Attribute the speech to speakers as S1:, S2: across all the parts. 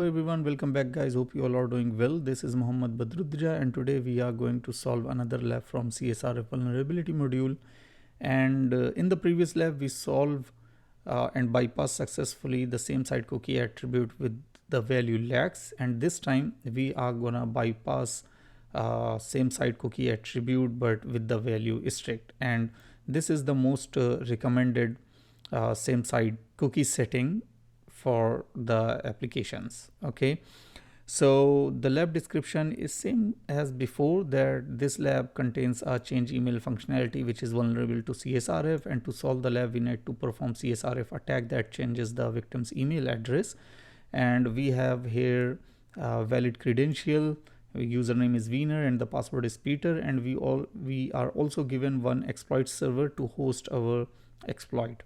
S1: everyone, welcome back guys. Hope you all are doing well. This is Mohammad Badruddja and today we are going to solve another lab from CSRF vulnerability module. And in the previous lab we solve and bypass successfully the same site cookie attribute with the value lax, and this time we are gonna bypass same site cookie attribute but with the value strict, and this is the most recommended same site cookie setting for the applications. Okay, so the lab description is same as before, that this lab contains a change email functionality which is vulnerable to CSRF, and to solve the lab we need to perform CSRF attack that changes the victim's email address. And we have here valid credential, username is Wiener and the password is Peter, and we are also given one exploit server to host our exploit.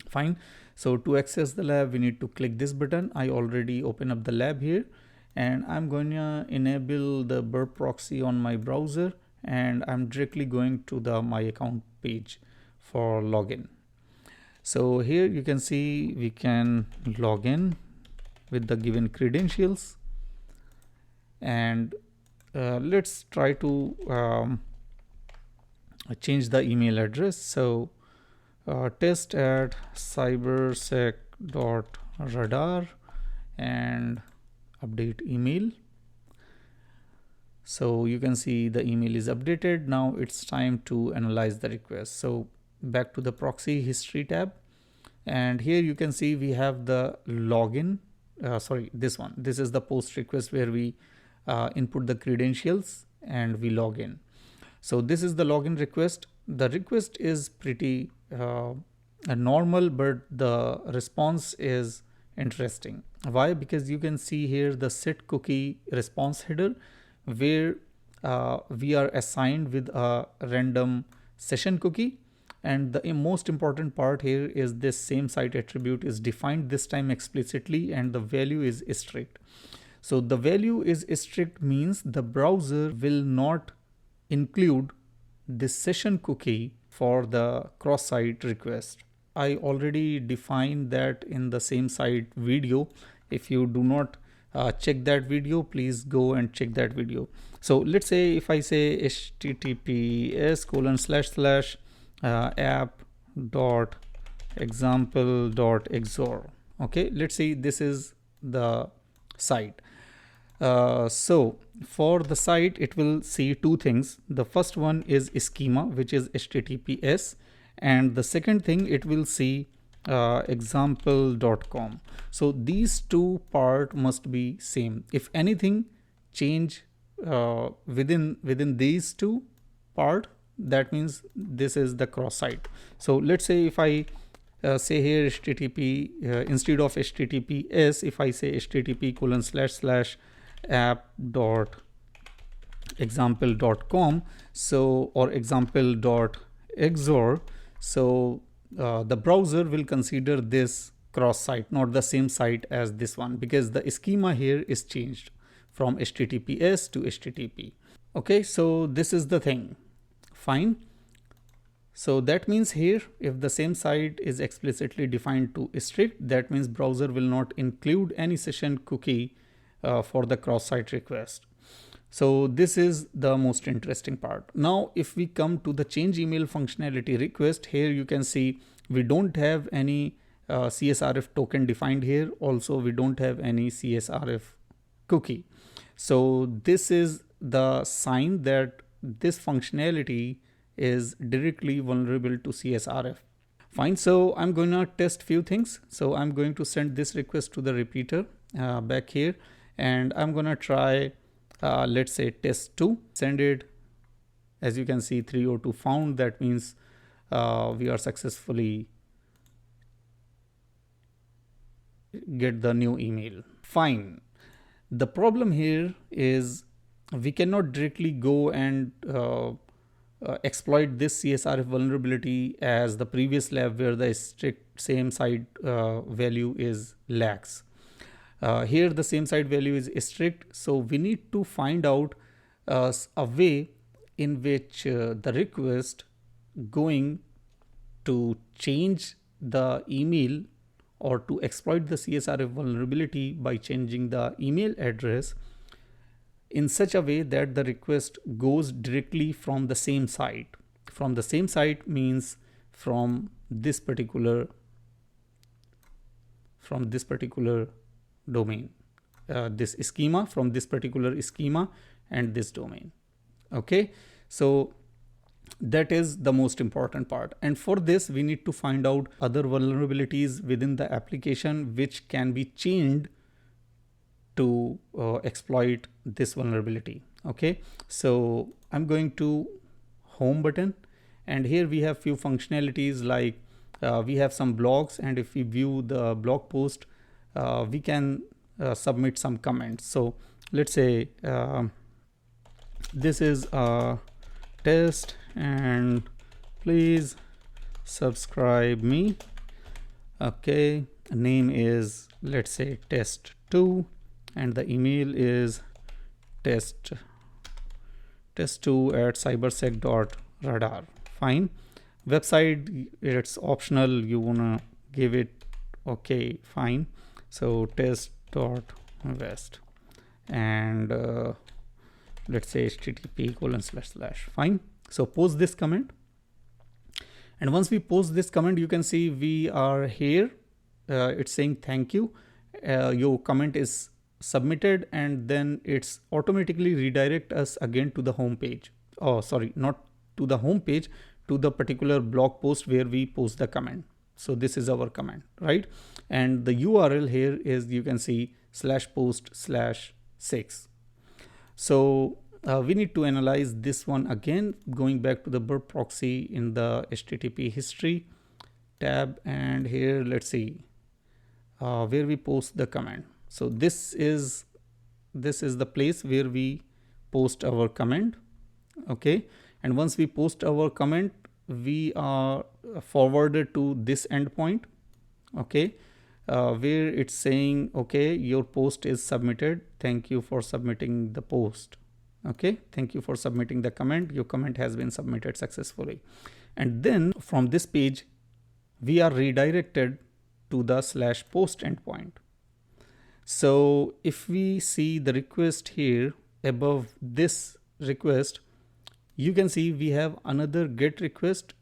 S1: Fine. So to access the lab we need to click this button. I already open up the lab here, and I'm going to enable the burp proxy on my browser, and I'm directly going to the my account page for login. So here you can see we can log in with the given credentials, and let's try to change the email address. So test at cybersec.radar and update email. So you can see the email is updated. Now it's time to analyze the request. So back to the proxy history tab, and here you can see we have the login. This one. This is the post request where we input the credentials and we log in. So this is the login request. The request is pretty normal, but the response is interesting. Why? Because you can see here the set cookie response header where we are assigned with a random session cookie, and the most important part here is this same site attribute is defined this time explicitly and the value is strict. So the value is strict means the browser will not include this session cookie for the cross-site request. I already defined that in the same site video. If you do not check that video, please go and check that video. So let's say if I say https://app.example.xor. okay, let's say this is the site. So for the site it will see two things. The first one is schema, which is https, and the second thing it will see example.com. so these two part must be same. If anything change within these two part, that means this is the cross site. So let's say if I say here http instead of https, if I say http://app.example.com, so or example.xor, so the browser will consider this cross site, not the same site as this one, because the schema here is changed from https to http. Okay, so this is the thing. Fine. So that means here if the same site is explicitly defined to strict, that means browser will not include any session cookie for the cross-site request. So this is the most interesting part. Now if we come to the change email functionality request, here you can see we don't have any CSRF token defined here. Also we don't have any CSRF cookie. So this is the sign that this functionality is directly vulnerable to CSRF. Fine. So I'm going to test few things. So I'm going to send this request to the repeater back here, and I'm going to try let's say test2, send it. As you can see 302 found, that means we are successfully get the new email. Fine. The problem here is we cannot directly go and exploit this CSRF vulnerability as the previous lab where the strict same site value is lax. Here the same site value is strict, so we need to find out a way in which the request going to change the email or to exploit the CSRF vulnerability by changing the email address in such a way that the request goes directly from the same site. From the same site means from this particular domain, this schema, from this particular schema and this domain. Okay, so that is the most important part. And for this, we need to find out other vulnerabilities within the application which can be chained to exploit this vulnerability. Okay, so I'm going to home button, and here we have few functionalities like we have some blogs, and if we view the blog post, we can submit some comments. So let's say this is a test and please subscribe me. Okay, name is, let's say, test2, and the email is test2 at cybersec.radar. Fine. Website, it's optional, you wanna give it, okay, fine. So test.west, and let's say http:// fine. So post this comment, and once we post this comment, you can see we are here. It's saying thank you, your comment is submitted, and then it's automatically redirect us again to the home page. Oh, sorry, not to the home page, to the particular blog post where we post the comment. So this is our comment, right? And the URL here is, you can see, /post/6. So we need to analyze this one again, going back to the burp proxy in the HTTP history tab, and here let's see where we post the comment. So this is the place where we post our comment. Okay, and once we post our comment, we are forwarded to this endpoint. Okay, where it's saying, okay, your post is submitted, thank you for submitting the post. Okay, thank you for submitting the comment, your comment has been submitted successfully. And then from this page we are redirected to the /post endpoint. So if we see the request here above this request, you can see we have another GET request,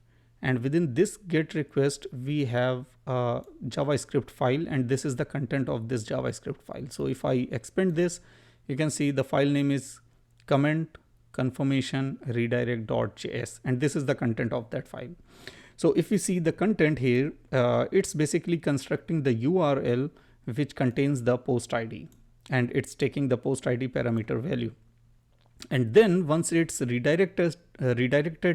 S1: and within this GET request we have a JavaScript file, and this is the content of this JavaScript file. So if I expand this, you can see the file name is comment confirmation redirect.js, and this is the content of that file. So if we see the content here, it's basically constructing the URL which contains the post ID, and it's taking the post ID parameter value. And then once it's redirected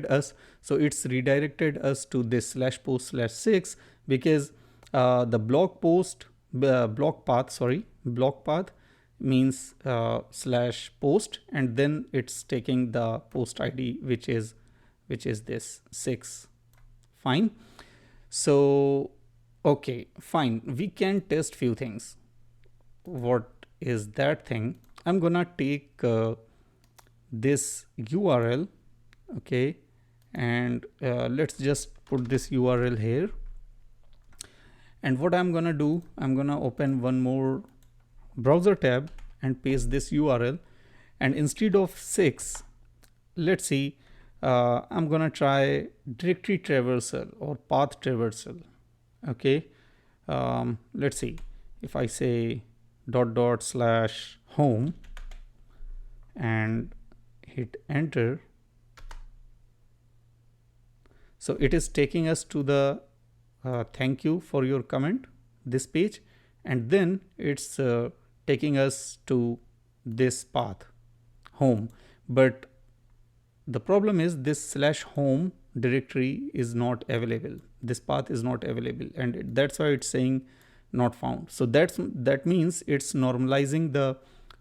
S1: us, so it's redirected us to this /post/6, because the blog path means /post, and then it's taking the post ID which is this 6. Fine. So okay, fine, we can test few things. What is that thing? I'm gonna take this URL, okay, and let's just put this URL here. And what I'm gonna do, I'm gonna open one more browser tab and paste this URL, and instead of 6, let's see, I'm gonna try directory traversal or path traversal. Okay, let's see, if I say /home and hit enter, so it is taking us to the thank you for your comment, this page, and then it's taking us to this path home. But the problem is this /home directory is not available, this path is not available, and that's why it's saying not found. So that means it's normalizing the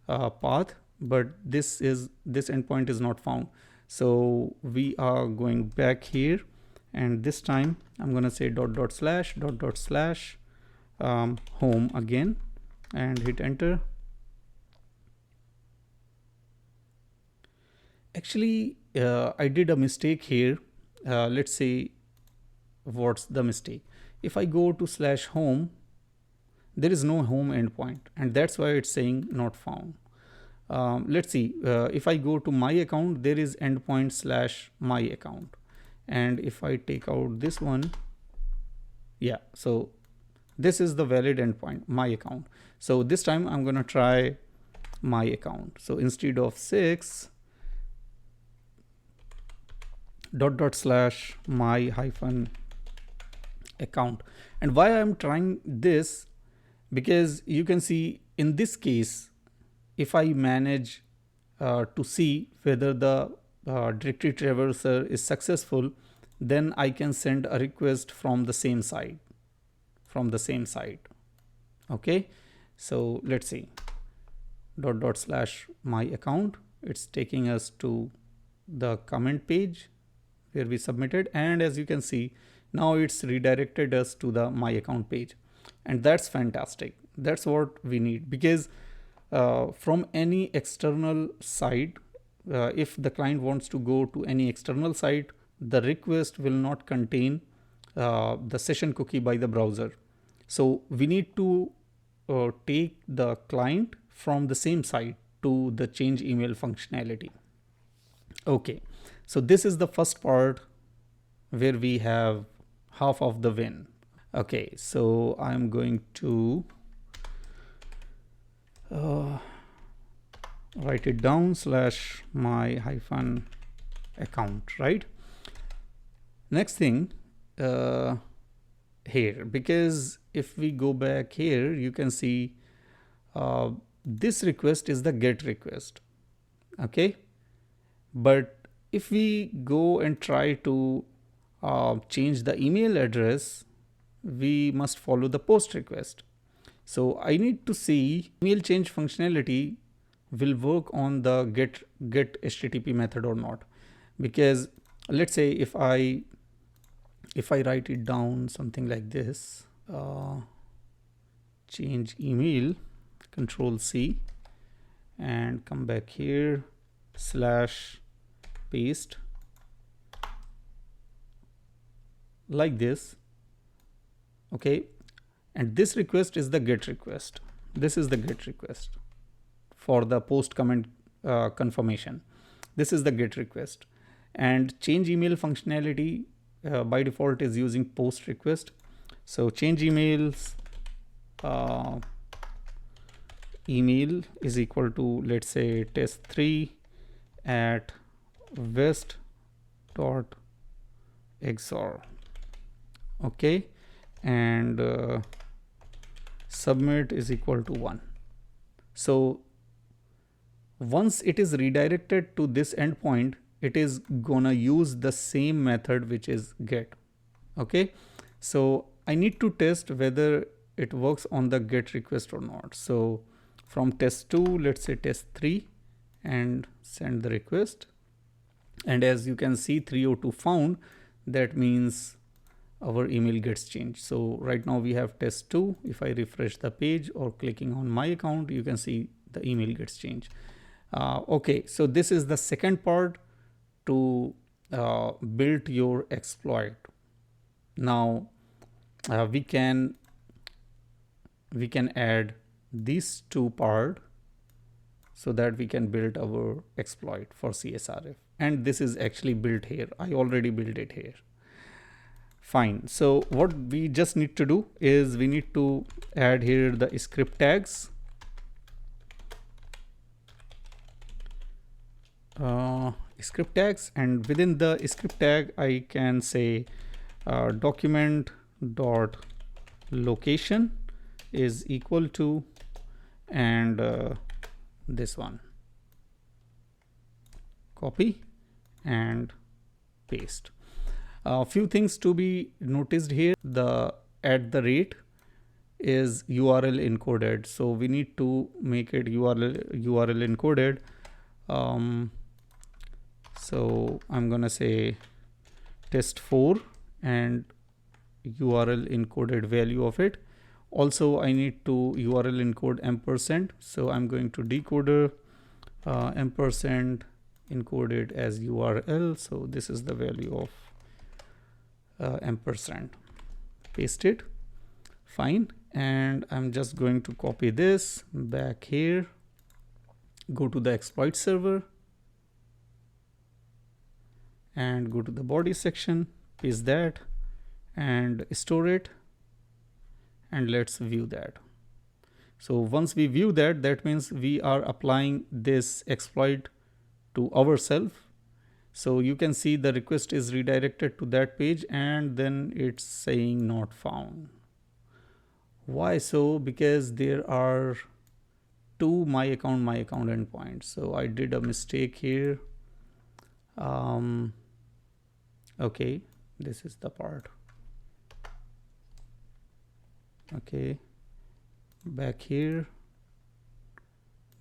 S1: path, but this endpoint is not found. So we are going back here, and this time I'm gonna say /home again and hit enter. Actually, I did a mistake here. Let's see what's the mistake. If I go to /home there is no home endpoint, and that's why it's saying not found. Let's see, if I go to my account, there is endpoint slash my account, and if I take out this one, yeah, so this is the valid endpoint, my account. So this time I'm gonna try my account. So instead of 6 dot slash my hyphen account. And why I'm trying this, because you can see in this case, if I manage to see whether the directory traverser is successful, then I can send a request from the same site, okay. So let's see, dot slash my account, it's taking us to the comment page where we submitted, and as you can see, now it's redirected us to the my account page, and that's fantastic. That's what we need, because from any external site, if the client wants to go to any external site, the request will not contain the session cookie by the browser. So we need to take the client from the same site to the change email functionality. Okay, so this is the first part where we have half of the win. Okay, so I'm going to write it down slash my hyphen account, right? Next thing here, because if we go back here, you can see this request is the GET request, okay. But if we go and try to change the email address, we must follow the POST request. So I need to see email change functionality will work on the get HTTP method or not, because let's say if I write it down something like this, change email, Control C, and come back here, slash paste like this, okay. And this request is the GET request. This is the GET request for the post comment confirmation. This is the GET request, and change email functionality by default is using post request. So change emails email is equal to, let's say, test3 at west.xor, okay, and submit is equal to 1. So once it is redirected to this endpoint, it is gonna use the same method, which is get, okay. So I need to test whether it works on the GET request or not. So from test2, let's say test3, and send the request, and as you can see 302 found, that means our email gets changed. So right now we have test2. If I refresh the page or clicking on my account, you can see the email gets changed. Okay, so this is the second part to build your exploit. Now we can add these two parts so that we can build our exploit for CSRF, and this is actually built here. I already built it here. Fine. So what we just need to do is we need to add here the script tags. Script tags, and within the script tag I can say document dot location is equal to, and this one, copy and paste. A few things to be noticed here. The @ is URL encoded, so we need to make it URL encoded. So I'm gonna say test4 and URL encoded value of it. Also I need to URL encode ampersand, so I'm going to decoder ampersand encoded as URL. So this is the value of ampersand. Paste it. Fine. And I'm just going to copy this back here, go to the exploit server and go to the body section, paste that and store it, and let's view that. So once we view that, that means we are applying this exploit to ourselves. So you can see the request is redirected to that page and then it's saying not found. Why so? Because there are two my account endpoints. So I did a mistake here. Okay, this is the part. Okay, back here,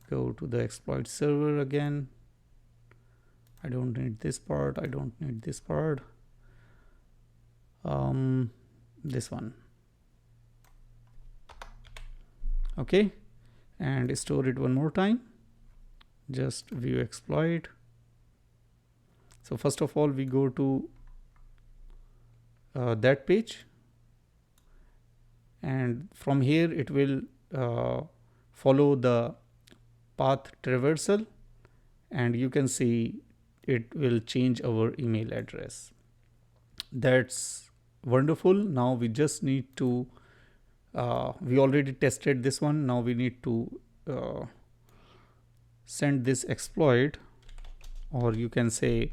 S1: go to the exploit server again. I don't need this part. I don't need this part. This one. Okay, and store it one more time. Just view exploit. So first of all, we go to that page, and from here it will follow the path traversal, and you can see it will change our email address. That's wonderful. Now we just need to we already tested this one. Now we need to send this exploit, or you can say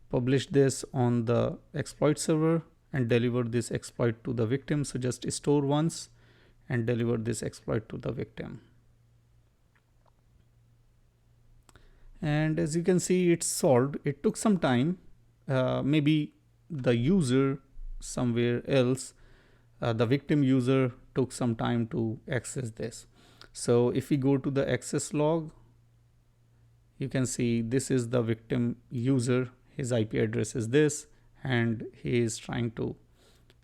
S1: publish this on the exploit server and deliver this exploit to the victim. So just store once and deliver this exploit to the victim. And as you can see, it's solved. It took some time. Maybe the user somewhere else, the victim user took some time to access this. So if we go to the access log, you can see this is the victim user. His IP address is this, and he is trying to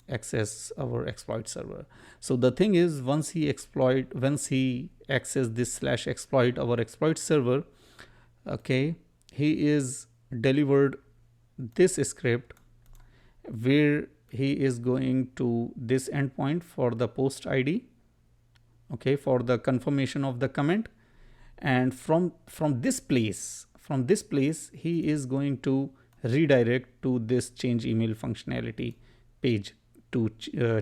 S1: access our exploit server. So the thing is, once he access this /exploit our exploit server, okay, he is delivered this script where he is going to this endpoint for the post ID, okay, for the confirmation of the comment, and from this place he is going to redirect to this change email functionality page to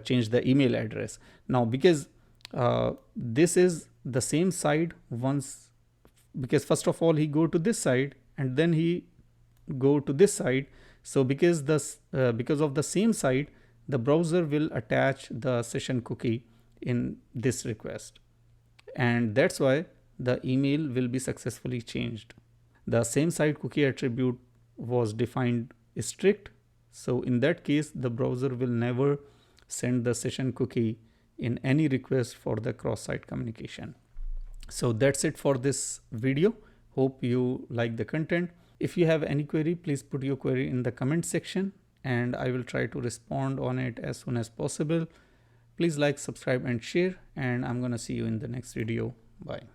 S1: change the email address. Now because this is the same side once, because first of all he go to this side and then he go to this side. So because of the same side, the browser will attach the session cookie in this request, and that's why the email will be successfully changed. The SameSite cookie attribute was defined strict, so in that case the browser will never send the session cookie in any request for the cross-site communication. So that's it for this video. Hope you like the content. If you have any query, please put your query in the comment section and I will try to respond on it as soon as possible. Please like, subscribe and share, and I'm gonna see you in the next video. Bye.